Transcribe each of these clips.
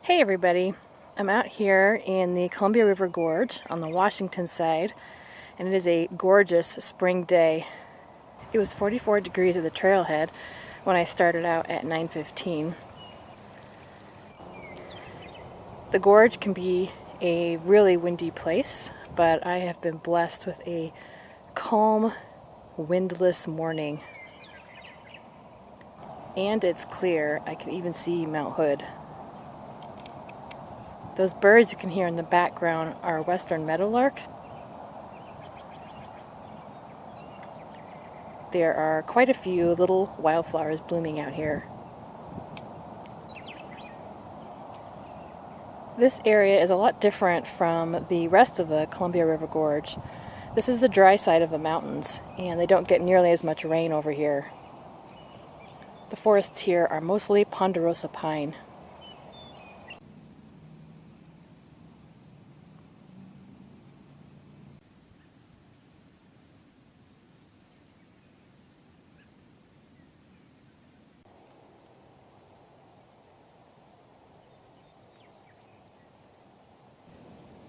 Hey everybody, I'm out here in the Columbia River Gorge on the Washington side, and it is a gorgeous spring day. It was 44 degrees at the trailhead when I started out at 9:15. The gorge can be a really windy place, but I have been blessed with a calm, windless morning. And it's clear. I can even see Mount Hood. Those birds you can hear in the background are western meadowlarks. There are quite a few little wildflowers blooming out here. This area is a lot different from the rest of the Columbia River Gorge. This is the dry side of the mountains, and they don't get nearly as much rain over here. The forests here are mostly ponderosa pine.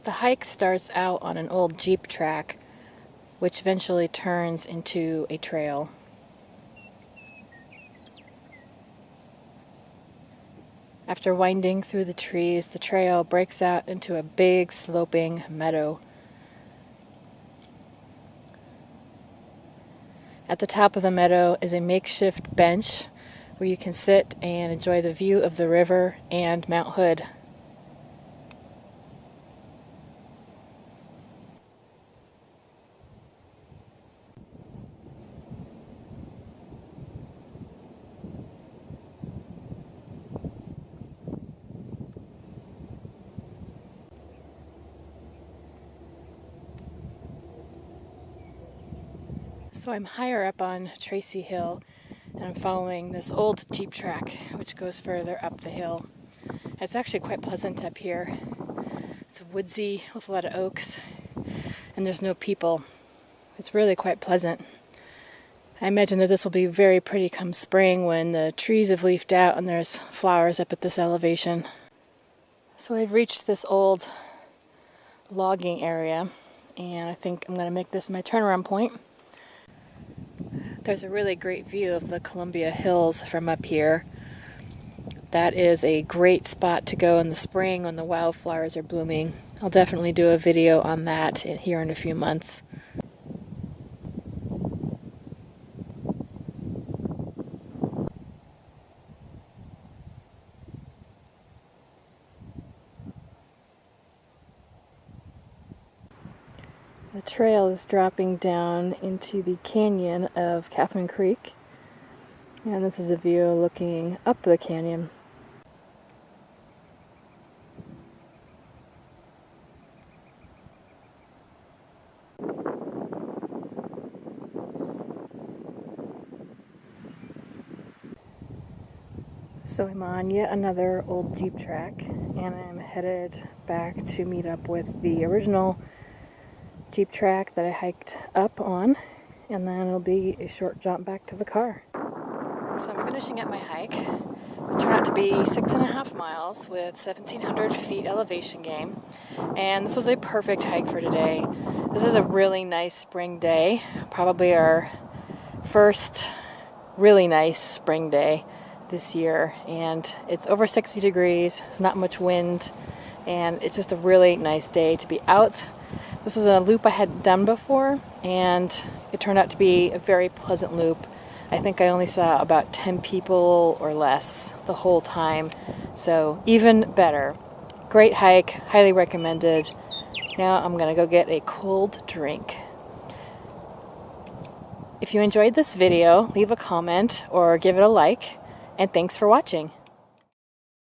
The hike starts out on an old Jeep track, which eventually turns into a trail. After winding through the trees, the trail breaks out into a big sloping meadow. At the top of the meadow is a makeshift bench where you can sit and enjoy the view of the river and Mount Hood. So I'm higher up on Tracy Hill, and I'm following this old Jeep track which goes further up the hill. It's actually quite pleasant up here. It's woodsy with a lot of oaks, and there's no people. It's really quite pleasant. I imagine that this will be very pretty come spring when the trees have leafed out and there's flowers up at this elevation. So I've reached this old logging area, and I think I'm going to make this my turnaround point. There's a really great view of the Columbia Hills from up here. That is a great spot to go in the spring when the wildflowers are blooming. I'll definitely do a video on that here in a few months. The trail is dropping down into the canyon of Catherine Creek, and this is a view looking up the canyon. So I'm on yet another old Jeep track, and I'm headed back to meet up with the original Jeep track that I hiked up on, and then it'll be a short jump back to the car. So I'm finishing up my hike. It turned out to be 6.5 miles with 1,700 feet elevation gain, and this was a perfect hike for today. This is a really nice spring day, probably our first really nice spring day this year, and it's over 60 degrees, there's not much wind, and it's just a really nice day to be out. This was a loop I hadn't done before, and it turned out to be a very pleasant loop. I think I only saw about 10 people or less the whole time, so even better. Great hike, highly recommended. Now I'm gonna go get a cold drink. If you enjoyed this video, leave a comment or give it a like, and thanks for watching.